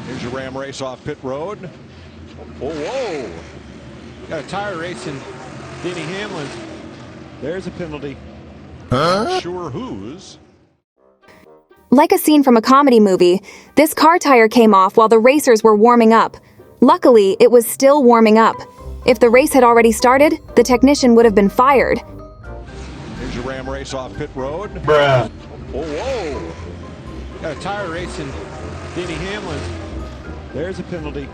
Here's a ram race off pit road. Oh, whoa. Got a tire racing Denny Hamlin. There's a penalty. Not sure whose. Like a scene from a comedy movie, this car tire came off while the racers were warming up. Luckily, it was still warming up. If the race had already started, the technician would have been fired. Here's a ram race off pit road. Bruh. Oh, whoa. Got a tire racing Denny Hamlin. There's a penalty.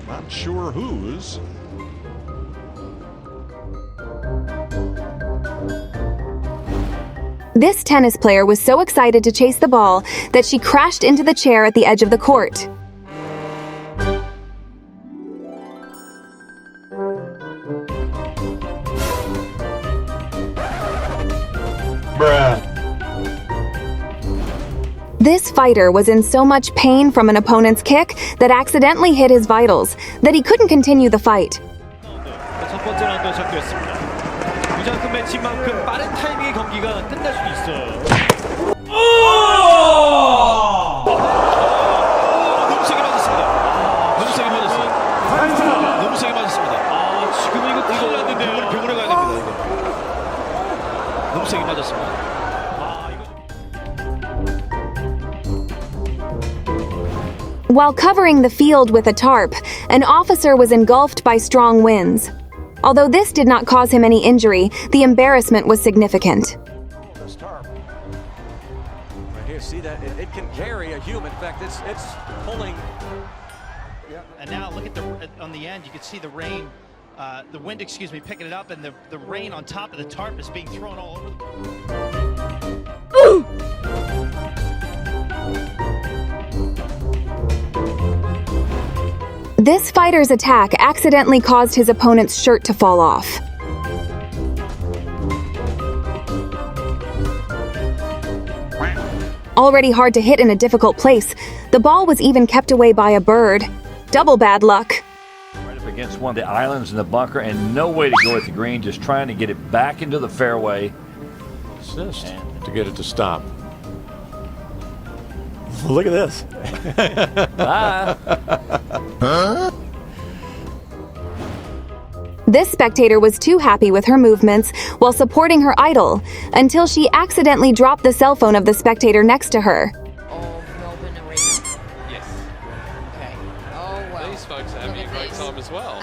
Not sure whose. This tennis player was so excited to chase the ball that she crashed into the chair at the edge of the court. Bruh. This fighter was in so much pain from an opponent's kick that accidentally hit his vitals, that he couldn't continue the fight. 첫 번째 라운드 시작됐습니다. 무장급 매치인 만큼 빠른 타이밍의 경기가 끝날 수 있어요. 너무 세게 맞았습니다. 너무 세게 맞았어요. 너무 세게 맞았습니다. 지금 이거 큰일 났는데요. 병원에 가야 됩니다. 이거. 너무 세게 맞았습니다. While covering the field with a tarp, an officer was engulfed by strong winds. Although this did not cause him any injury, the embarrassment was significant. This tarp. Right here, see that? It can carry a human. In fact, it's pulling. Yeah. And now look at on the end, you can see the rain, the wind, picking it up, and the rain on top of the tarp is being thrown all over. This fighter's attack accidentally caused his opponent's shirt to fall off. Already hard to hit in a difficult place, the ball was even kept away by a bird. Double bad luck. Right up against one of the islands in the bunker and no way to go at the green, just trying to get it back into the fairway. Assist to get it to stop. Look at this. This spectator was too happy with her movements while supporting her idol until she accidentally dropped the cell phone of the spectator next to her. Oh, Melbourne Arena? Yes. Okay. Oh, well. These folks are having a great time as well.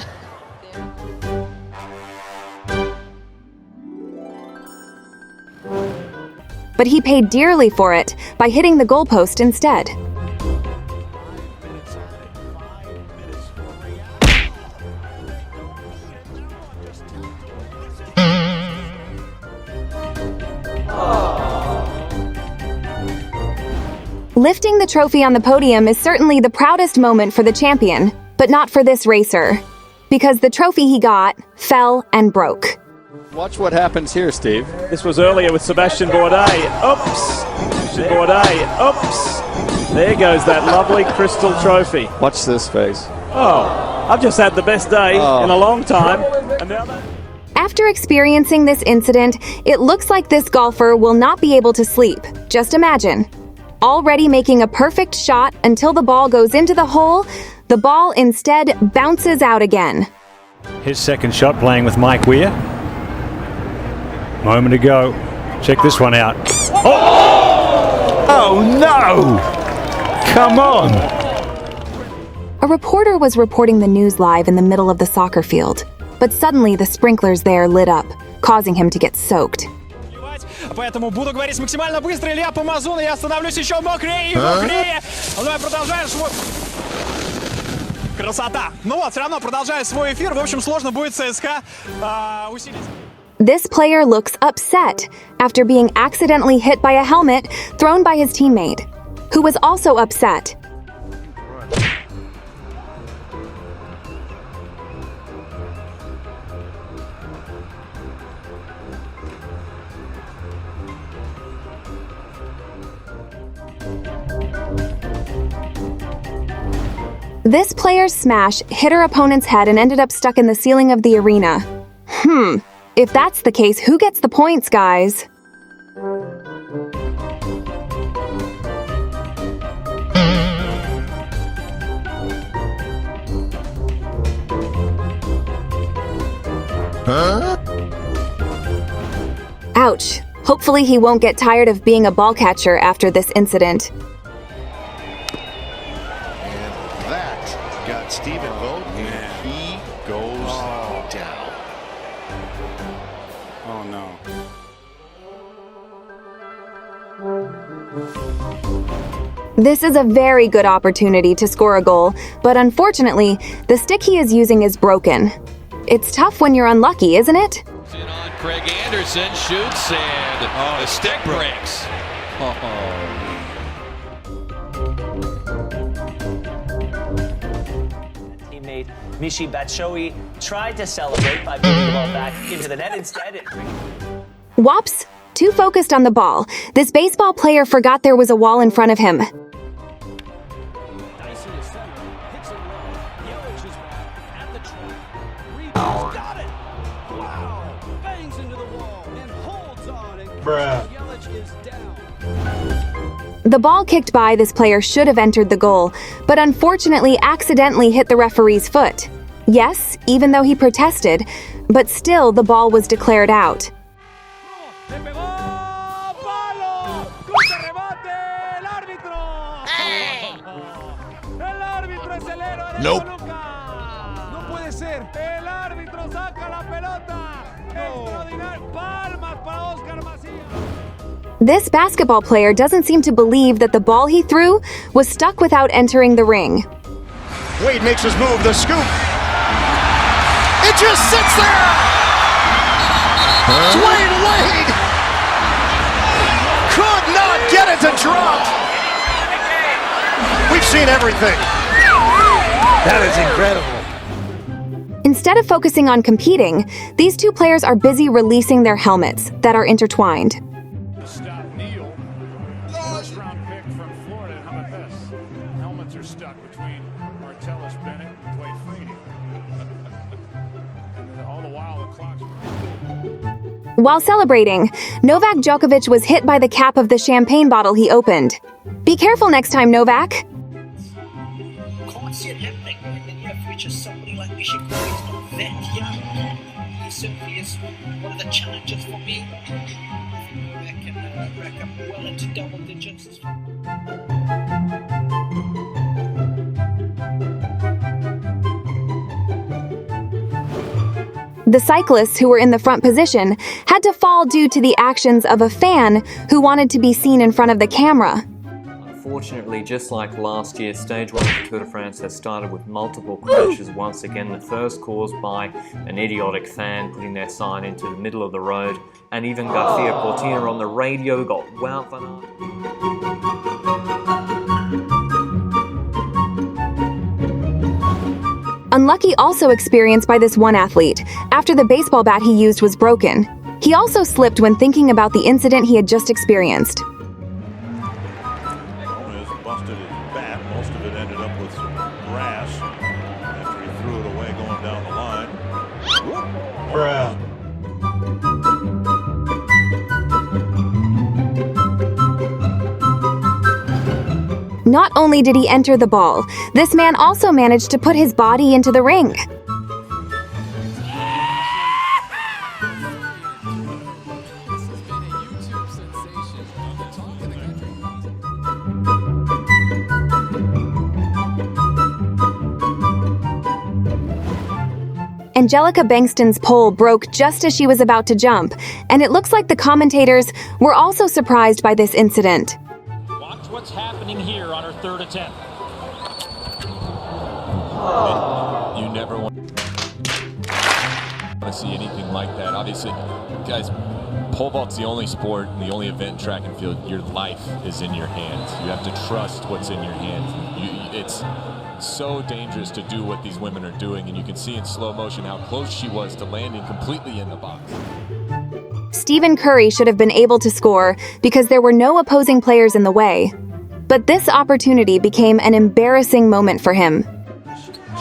But he paid dearly for it by hitting the goalpost instead. Lifting the trophy on the podium is certainly the proudest moment for the champion, but not for this racer, because the trophy he got fell and broke. Watch what happens here, Steve. This was earlier with Sebastian Bourdais. Oops. Sebastian Bourdais. Oops. There goes that lovely crystal trophy. Watch this face. Oh, I've just had the best day in a long time. And now that... After experiencing this incident, it looks like this golfer will not be able to sleep. Just imagine. Already making a perfect shot until the ball goes into the hole, the ball instead bounces out again. His second shot playing with Mike Weir. Moment to go. Check this one out. Oh no! Come on! A reporter was reporting the news live in the middle of the soccer field, but suddenly the sprinklers there lit up, causing him to get soaked. Поэтому буду говорить максимально быстро. Илья Помазун, я становлюсь еще мокрее и мокрее. Давай продолжаем свой... Красота. Ну вот, все равно продолжая свой эфир. В общем, сложно будет ЦСКА усилить. This player looks upset after being accidentally hit by a helmet thrown by his teammate, who was also upset. This player's smash hit her opponent's head and ended up stuck in the ceiling of the arena. If that's the case, who gets the points, guys? Ouch. Hopefully he won't get tired of being a ball catcher after this incident. And that got Stephen Vogt, and he goes down. Oh no. This is a very good opportunity to score a goal, but unfortunately, the stick he is using is broken. It's tough when you're unlucky, isn't it? In on Craig Anderson, shoots, and the stick breaks. Teammate Michy Batshuayi tried to celebrate by putting the ball back into the net. Instead, Whoops! Too focused on the ball, this baseball player forgot there was a wall in front of him. The ball kicked by this player should have entered the goal, but unfortunately accidentally hit the referee's foot. Yes, even though he protested, but still the ball was declared out. Nope. This basketball player doesn't seem to believe that the ball he threw was stuck without entering the ring. Wade makes his move, the scoop. It just sits there. Dwayne Wade could not get it to drop. We've seen everything. That is incredible. Instead of focusing on competing, these two players are busy releasing their helmets that are intertwined. Stop Neal. First round pick from Florida. How about this? Helmets are stuck between Martellus Bennett and Dwight Freeney. And all the while the clock's... While celebrating, Novak Djokovic was hit by the cap of the champagne bottle he opened. Be careful next time, Novak. can't see it happening. And then you have to reach somebody like Nishikori. He's not that young. He certainly is one of the challenges for me. That can rack up well into double digits. The cyclists who were in the front position had to fall due to the actions of a fan who wanted to be seen in front of the camera. Unfortunately, just like last year, Stage 1 of the Tour de France has started with multiple crashes once again. The first caused by an idiotic fan putting their sign into the middle of the road, and even Garcia Cortina on the radio got Wout van Aert. Unlucky also experienced by this one athlete, after the baseball bat he used was broken. He also slipped when thinking about the incident he had just experienced. Busted his bat. Most of it ended up with some grass after he threw it away going down the line. Bruh. Not only did he enter the ball, this man also managed to put his body into the ring. Angelica Bankston's pole broke just as she was about to jump, and it looks like the commentators were also surprised by this incident. Watch what's happening here on her third attempt. You never want to see anything like that. Obviously, guys, pole vault's the only sport and the only event in track and field. Your life is in your hands. You have to trust what's in your hands. It's so dangerous to do what these women are doing, and you can see in slow motion how close she was to landing completely in the box. Stephen Curry should have been able to score because there were no opposing players in the way. But this opportunity became an embarrassing moment for him.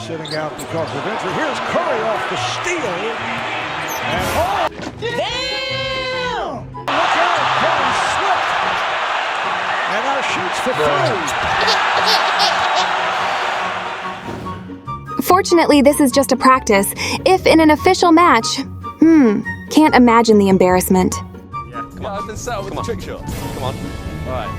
Sitting out because of injury. Here's Curry off the steal. And damn! Look out, Curry slipped. And now shoots for three. Fortunately, this is just a practice. If in an official match, can't imagine the embarrassment. Yeah, Yeah, I've been set up with the trick shot. Come on. All right.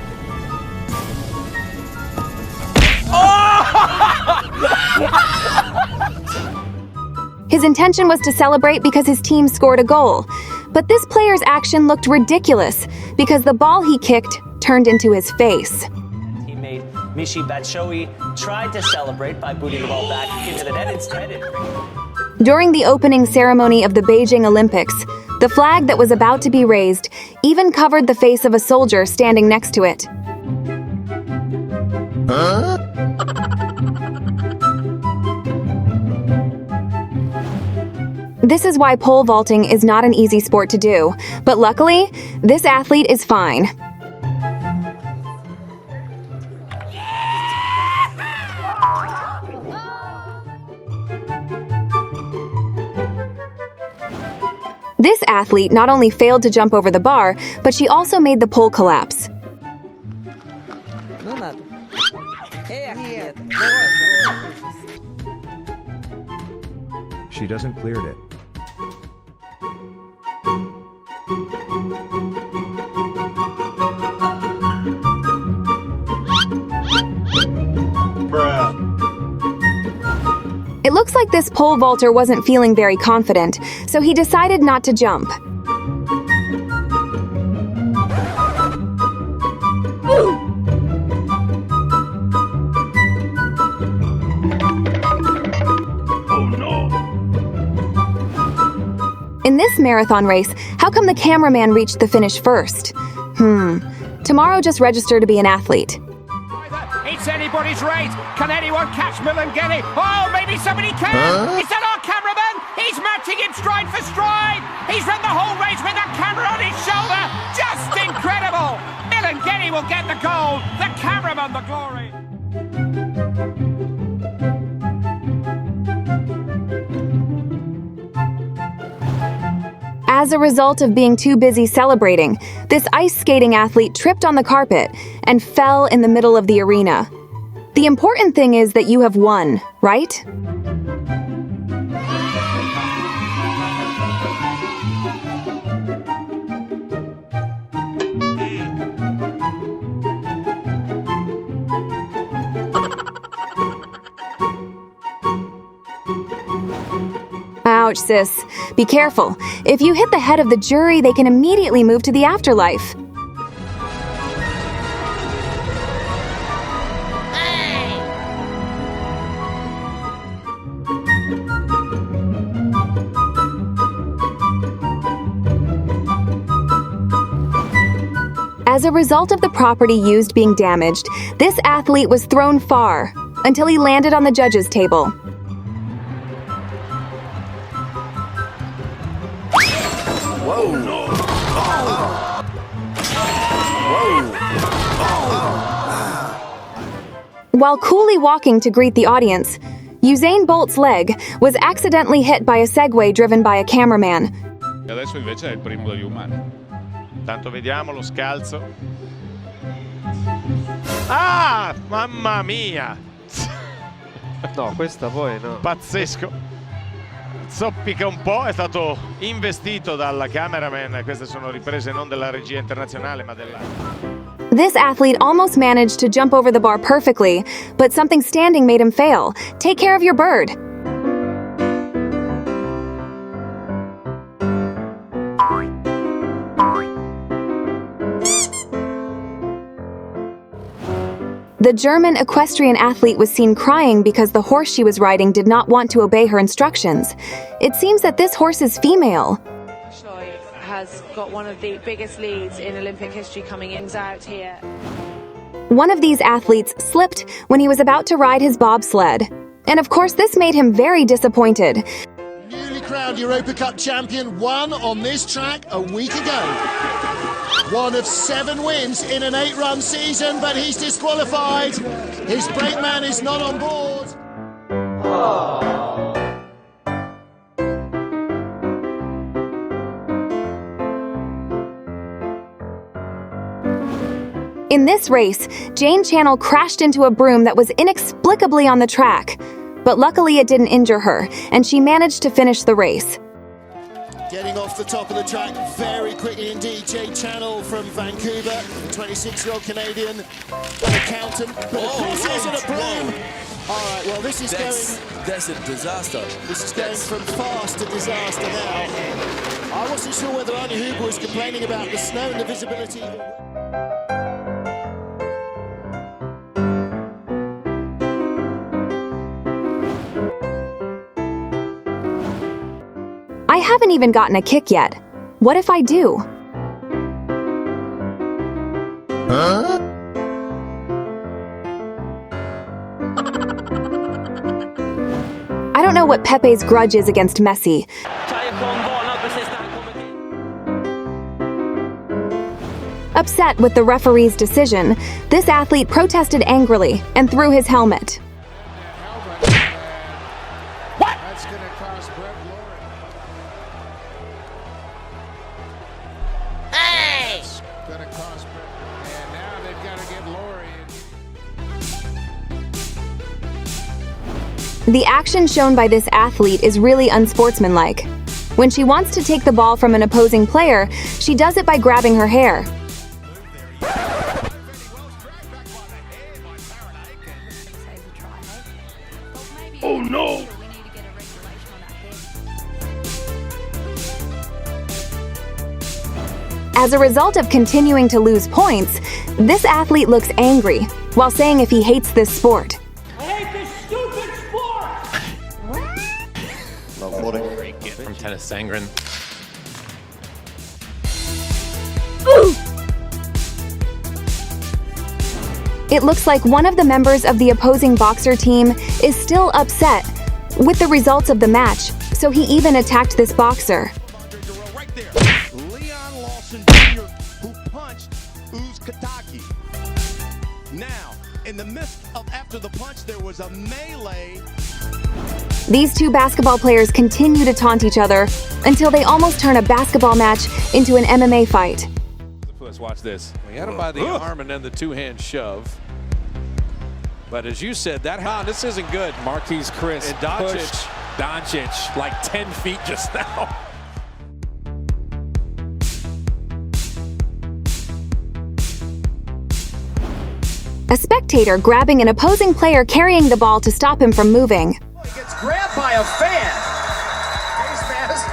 His intention was to celebrate because his team scored a goal. But this player's action looked ridiculous because the ball he kicked turned into his face. Teammate Michy Batshuayi tried to celebrate by booting the ball back into the net instead. During the opening ceremony of the Beijing Olympics, the flag that was about to be raised even covered the face of a soldier standing next to it. Huh? This is why pole vaulting is not an easy sport to do, but luckily, this athlete is fine. This athlete not only failed to jump over the bar, but she also made the pole collapse. She doesn't cleared it. It looks like this pole vaulter wasn't feeling very confident, so he decided not to jump. In this marathon race, how come the cameraman reached the finish first? Tomorrow just register to be an athlete. It's anybody's race. Can anyone catch Milangeni? Oh, maybe somebody can. Huh? Is that our cameraman? He's matching him stride for stride. He's run the whole race with that camera on his shoulder. Just incredible. Milangeni will get the gold. The cameraman the glory. As a result of being too busy celebrating, this ice skating athlete tripped on the carpet and fell in the middle of the arena. The important thing is that you have won, right? Ouch, sis. Be careful. If you hit the head of the jury, they can immediately move to the afterlife. As a result of the property used being damaged, this athlete was thrown far until he landed on the judges' table. Whoa. No. While coolly walking to greet the audience, Usain Bolt's leg was accidentally hit by a Segway driven by a cameraman. Adesso invece è il primo degli umani. Tanto vediamo lo scalzo. Ah, mamma mia! No, questa poi no. Pazzesco. Zoppica un po', è stato investito dalla cameraman. Queste sono riprese non della regia internazionale, ma della... This athlete almost managed to jump over the bar perfectly, but something standing made him fail. Take care of your bird. The German equestrian athlete was seen crying because the horse she was riding did not want to obey her instructions. It seems that this horse is female. Has got one of the biggest leads in Olympic history coming in out here. One of these athletes slipped when he was about to ride his bobsled. And of course, this made him very disappointed. Newly crowned Europa Cup champion won on this track a week ago. One of 7 wins in an 8-run season, but he's disqualified. His brakeman is not on board. In this race, Jane Channel crashed into a broom that was inexplicably on the track. But luckily it didn't injure her, and she managed to finish the race. Getting off the top of the track very quickly indeed. Jay Channel from Vancouver, the 26-year-old Canadian accountant. But of course he isn't a broom. All right, well this is That's a disaster. This is going from fast to disaster now. I wasn't sure whether Arnie Huber was complaining about the snow and the visibility. I haven't even gotten a kick yet. What if I do? Huh? I don't know what Pepe's grudge is against Messi. Upset with the referee's decision, this athlete protested angrily and threw his helmet. That's going to cost Brett Laurie. Hey! That's going to cost Brett. And now they've got to get Laurie in. The action shown by this athlete is really unsportsmanlike. When she wants to take the ball from an opposing player, she does it by grabbing her hair. Oh no! As a result of continuing to lose points, this athlete looks angry while saying if he hates this sport. I hate this stupid sport! Love footing. Great get from Tennis Sangren. It looks like one of the members of the opposing boxer team is still upset with the results of the match, so he even attacked this boxer. Leon Lawson Jr., who punched Uzkataki. Now, in the midst of after the punch, there was a melee. These two basketball players continue to taunt each other until they almost turn a basketball match into an MMA fight. Let's watch this. We had him by the arm and then the two-hand shove. But as you said, this isn't good. Marquise Chris And Doncic. pushed Doncic like 10 feet just now. A spectator grabbing an opposing player carrying the ball to stop him from moving. He gets grabbed by a fan. Face mask.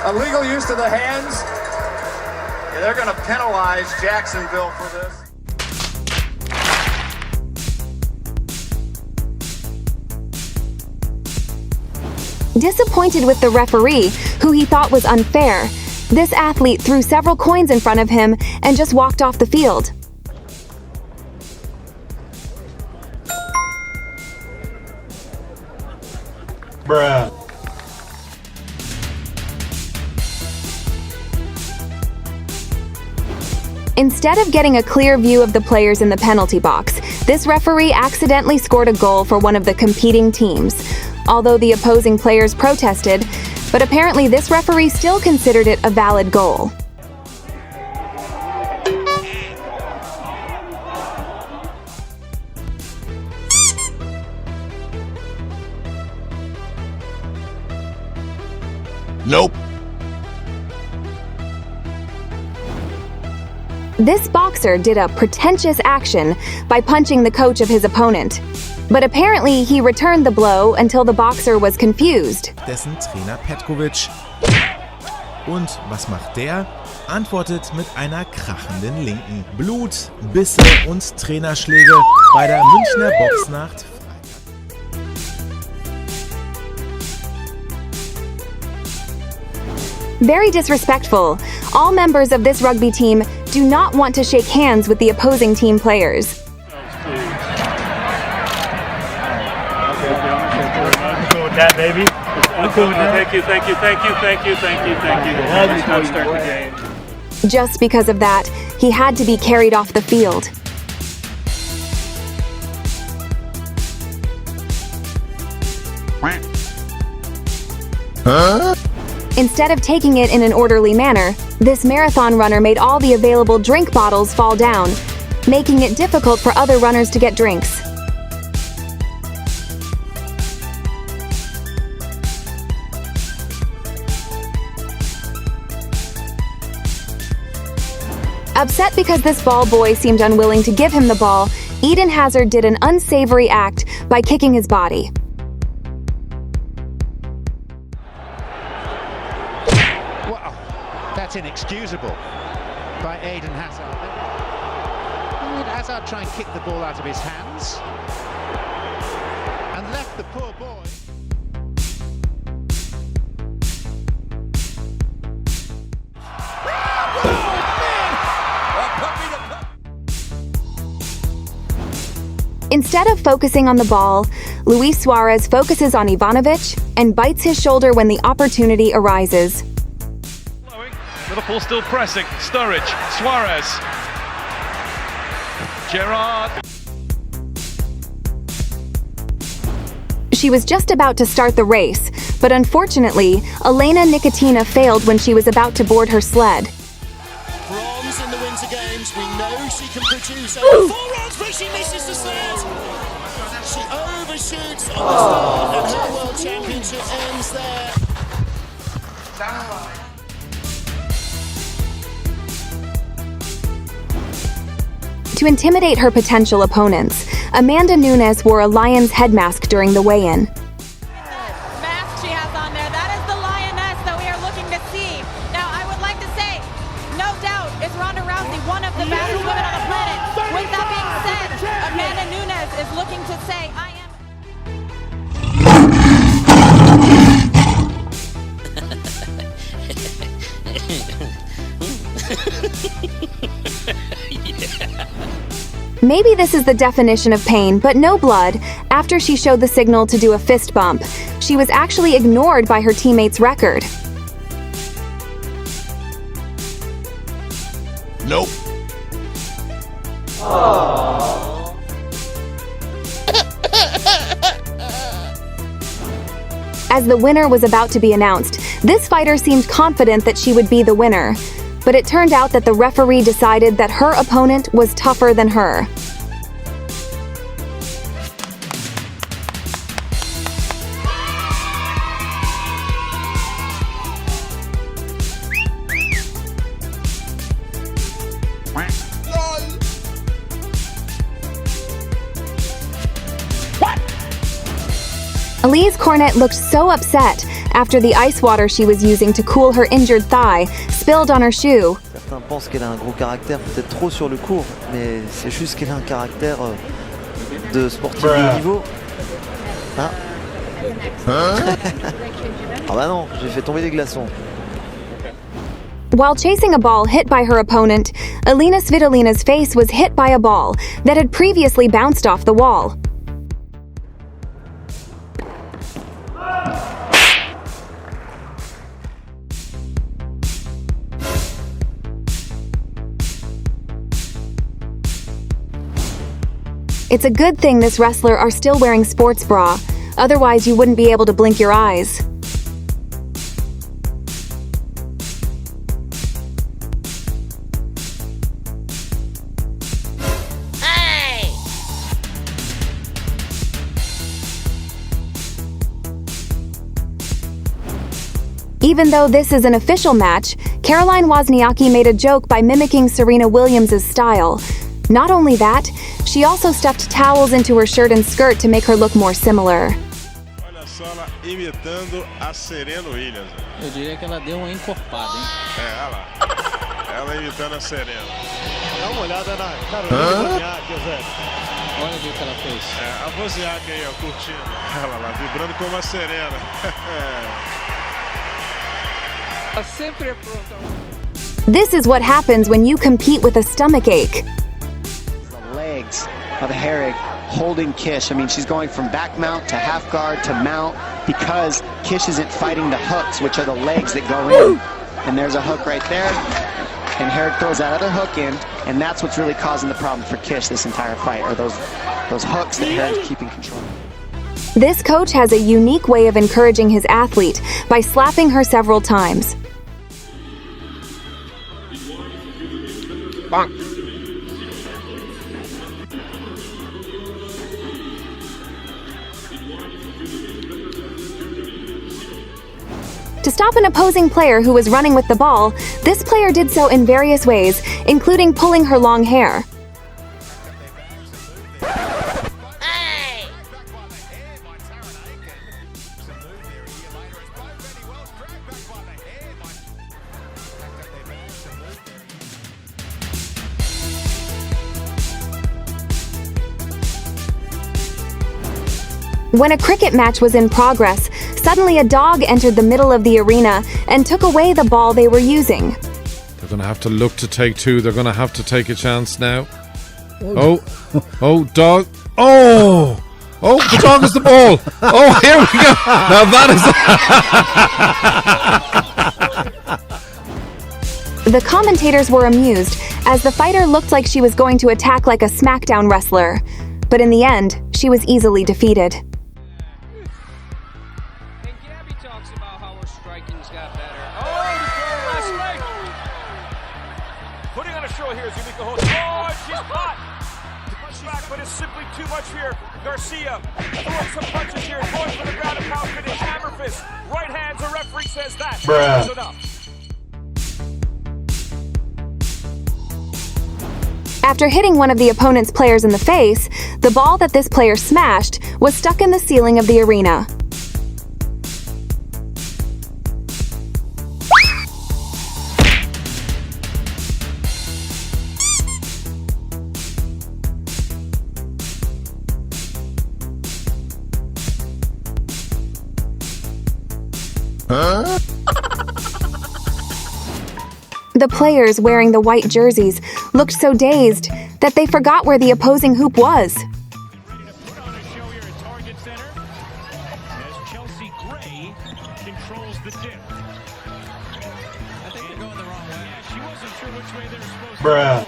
Illegal use of the hands. Yeah, they're going to penalize Jacksonville for this. Disappointed with the referee, who he thought was unfair, this athlete threw several coins in front of him and just walked off the field. Bruh. Instead of getting a clear view of the players in the penalty box, this referee accidentally scored a goal for one of the competing teams, although the opposing players protested, but apparently this referee still considered it a valid goal. Nope. This boxer did a pretentious action by punching the coach of his opponent. But apparently he returned the blow until the boxer was confused. Dessen Trainer Petkovic. Und was macht der? Antwortet mit einer krachenden Linken. Blut, Bisse und Trainerschläge bei der Münchner Boxnacht. Very disrespectful. All members of this rugby team do not want to shake hands with the opposing team players. I'm cool with that, baby. I'm cool with that. Thank you, thank you, thank you, thank you, thank you, thank you. Let's not start the game. Just because of that, he had to be carried off the field. Huh? Instead of taking it in an orderly manner, this marathon runner made all the available drink bottles fall down, making it difficult for other runners to get drinks. Upset because this ball boy seemed unwilling to give him the ball, Eden Hazard did an unsavory act by kicking his body. Wow, that's inexcusable by Eden Hazard. Did Hazard try and kick the ball out of his hands and left the poor boy? Instead of focusing on the ball, Luis Suarez focuses on Ivanovic and bites his shoulder when the opportunity arises. Liverpool still pressing. Sturridge, Suarez, Gerrard. She was just about to start the race, but unfortunately, Elena Nikitina failed when she was about to board her sled. Bronze in the Winter Games, we know she can produce over 4 rounds, but she misses the sled. She overshoots on the start, and her World Championship ends there. To intimidate her potential opponents, Amanda Nunes wore a lion's head mask during the weigh-in. Mask she has on there, that is the lioness that we are looking to see. Now, I would like to say, no doubt, is Ronda Rousey one of the baddest women on the planet. With that being said, Amanda Nunes is looking to say, I am... Maybe this is the definition of pain, but no blood. After she showed the signal to do a fist bump, she was actually ignored by her teammates' record. Nope. As the winner was about to be announced, this fighter seemed confident that she would be the winner. But it turned out that the referee decided that her opponent was tougher than her. Elise Cornet looked so upset after the ice water she was using to cool her injured thigh spilled on her shoe. Certains pensent qu'elle a un gros caractère, peut-être trop sur le court, mais c'est juste qu'elle a un caractère de sportif de haut niveau. Ah. Ah bah non, j'ai fait tomber des glaçons. While chasing a ball hit by her opponent, Elena Svitolina's face was hit by a ball that had previously bounced off the wall. It's a good thing this wrestler are still wearing sports bra, otherwise you wouldn't be able to blink your eyes. Hey! Even though this is an official match, Caroline Wozniacki made a joke by mimicking Serena Williams' style. Not only that, she also stuffed towels into her shirt and skirt to make her look more similar. Olha só ela imitando a Serena Williams. Eu diria que ela deu uma encorpada, hein? É, olha lá. Ela imitando a Serena. Dá uma olhada na Carolina Wozniacki, Zé. Olha o que ela fez. É, a Wozniacki aí, ó, curtindo. Ela lá, vibrando como a Serena. Ela sempre é pronta. This is what happens when you compete with a stomachache. Legs of Herrig holding Kish. I mean, she's going from back mount to half guard to mount because Kish isn't fighting the hooks, which are the legs that go in. And there's a hook right there. And Herrig throws that other hook in, and that's what's really causing the problem for Kish this entire fight, are those hooks that Herrig's keeping control. This coach has a unique way of encouraging his athlete by slapping her several times. Bonk. stop an opposing player who was running with the ball, this player did so in various ways, including pulling her long hair. When a cricket match was in progress, suddenly a dog entered the middle of the arena and took away the ball they were using. They're going to have to look to take two. They're going to have to take a chance now. Oh, dog. Oh, the dog is the ball. Oh, here we go. Now that is... The commentators were amused as the fighter looked like she was going to attack like a SmackDown wrestler. But in the end, she was easily defeated. Putting on a show here is Yumiko Host. Oh, she's caught! Punch back, but it's simply too much here. Garcia throwing some punches here, going for the ground and pound finish. Hammer fist, right hands, the referee says that. That's enough. After hitting one of the opponent's players in the face, the ball that this player smashed was stuck in the ceiling of the arena. The players wearing the white jerseys looked so dazed that they forgot where the opposing hoop was. Bruh.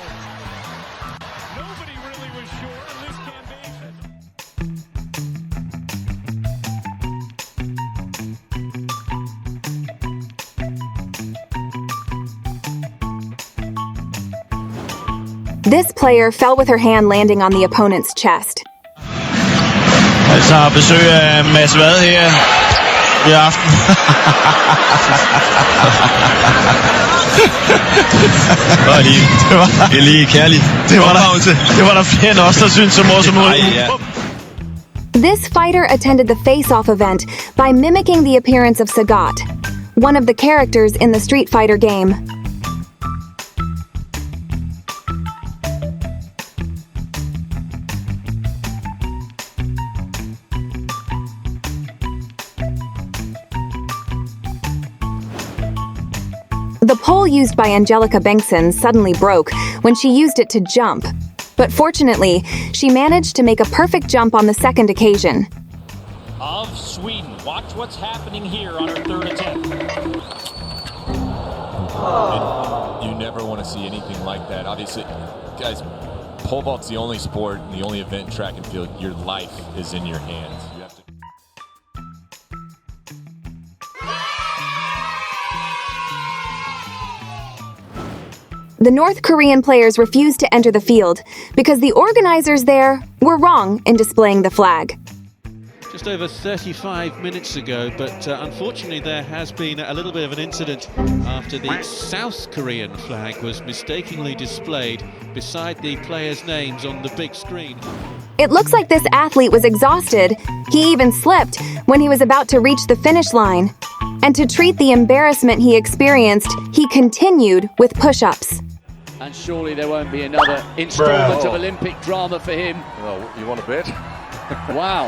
This player fell with her hand landing on the opponent's chest. Altså har besøg af Mads Vad her i aften. Det var lige kærligt. Det var der flere end os, der synes så morsomt ud. This fighter attended the face-off event by mimicking the appearance of Sagat, one of the characters in the Street Fighter game. The pole used by Angelica Bengtsson suddenly broke when she used it to jump. But fortunately, she managed to make a perfect jump on the second occasion. Of Sweden. Watch what's happening here on her third attempt. You never want to see anything like that. Obviously, guys, pole vault's the only sport and the only event in track and field. Your life is in your hands. You have to... The North Korean players refused to enter the field because the organizers there were wrong in displaying the flag. Just over 35 minutes ago, but unfortunately there has been a little bit of an incident after the South Korean flag was mistakenly displayed beside the players' names on the big screen. It looks like this athlete was exhausted. He even slipped when he was about to reach the finish line. And to treat the embarrassment he experienced, he continued with push-ups. And surely there won't be another installment of Olympic drama for him. Well, you want to bet? Wow.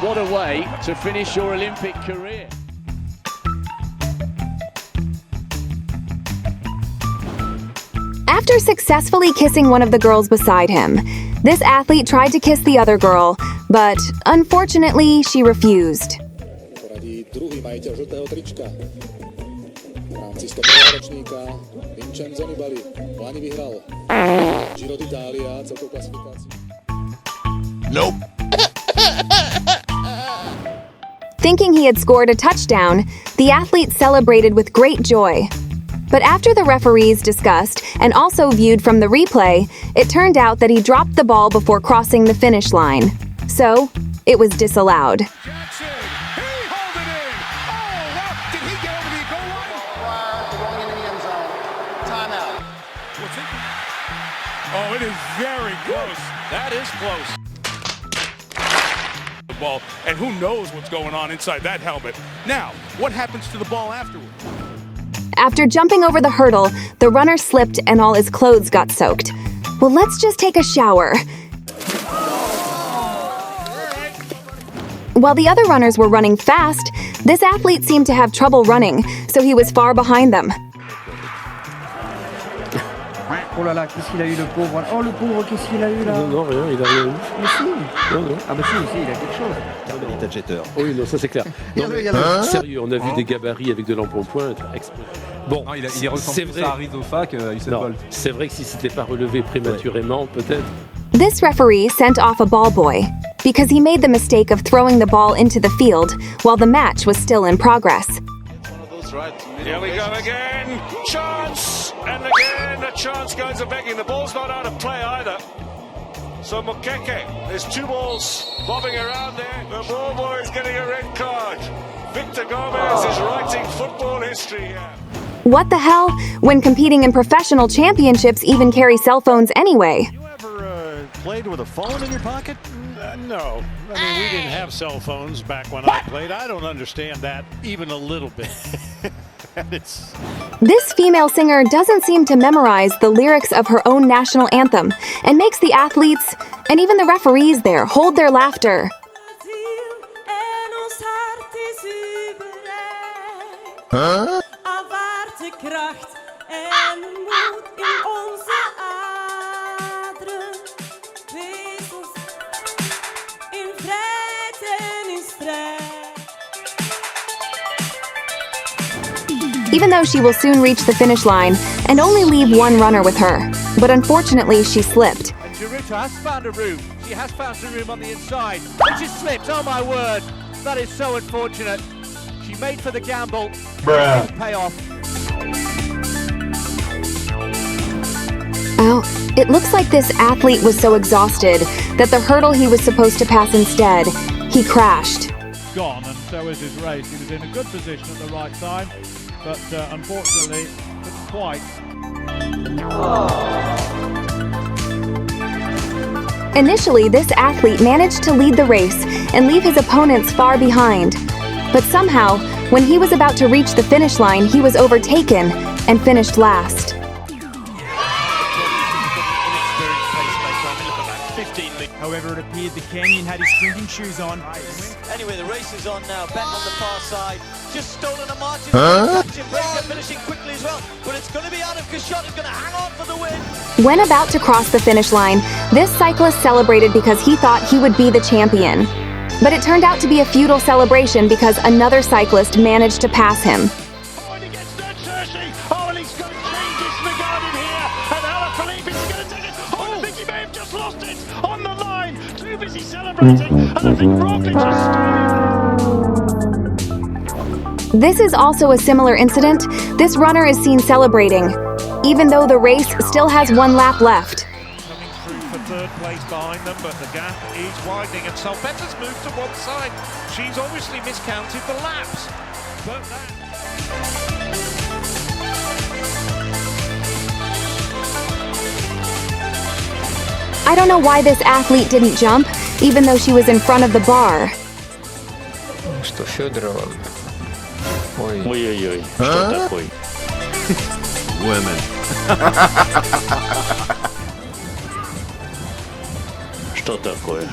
What a way to finish your Olympic career. After successfully kissing one of the girls beside him, this athlete tried to kiss the other girl, but unfortunately she refused. Nope. Thinking he had scored a touchdown, the athlete celebrated with great joy. But after the referees discussed and also viewed from the replay, it turned out that he dropped the ball before crossing the finish line. So, it was disallowed. Jackson, That is close. The ball, and who knows what's going on inside that helmet. Now, what happens to the ball afterward? After jumping over the hurdle, the runner slipped and all his clothes got soaked. Well, let's just take a shower. While the other runners were running fast, this athlete seemed to have trouble running, so he was far behind them. Oh là là, qu'est-ce qu'il a eu le pauvre? Oh le pauvre, qu'est-ce qu'il a eu là? Non, non, rien, il a rien eu. Mais si. Non, non. Ah bah si, il a quelque chose. Qualité de jetteur. Oui, non, ça c'est clair. Non, mais, sérieux, on a vu des gabarits avec de l'embonpoint. Bon, non, il est ressemblé à Ariz au fac, Usain Bolt. C'est vrai que si c'était pas relevé prématurément, peut-être. This referee sent off a ball boy because he made the mistake of throwing the ball into the field while the match was still in progress. Here we go again. Chance! And again, the chance goes a begging. The ball's not out of play either. So Mukeke, there's two balls bobbing around there. The ball boy is getting a red card. Victor Gomez is writing football history here. What the hell? When competing in professional championships even carry cell phones anyway. Played with a phone in your pocket? No. I mean, we didn't have cell phones back when I played. I don't understand that even a little bit. This female singer doesn't seem to memorize the lyrics of her own national anthem and makes the athletes and even the referees there hold their laughter. Huh? Even though she will soon reach the finish line and only leave one runner with her. But unfortunately, she slipped. Giruta has found a room. She has found some room on the inside, but she slipped. Oh my word, that is so unfortunate. She made for the gamble. Bruh. Payoff. Oh, it looks like this athlete was so exhausted that the hurdle he was supposed to pass instead, he crashed. Gone, and so is his race. He was in a good position at the right time, but unfortunately, didn't quite. Initially, this athlete managed to lead the race and leave his opponents far behind. But somehow, when he was about to reach the finish line, he was overtaken and finished last. However, it appeared the Kenyan had his sprinting shoes on. Anyway, the race is on now. Back on the far side. Just stolen a margin. Finishing quickly as well. But it's going to be out of Kashot. Is going to hang on for the win. When about to cross the finish line, this cyclist celebrated because he thought he would be the champion. But it turned out to be a futile celebration because another cyclist managed to pass him. This is also a similar incident. This runner is seen celebrating, even though the race still has one lap left. Coming through for third place behind them, but the gap is widening, and Salvetta's moved to one side. She's obviously miscounted the laps. But I don't know why this athlete didn't jump, even though she was in front of the bar. Что Фёдорова? Ой-ой-ой, что такое? Women. Что такое?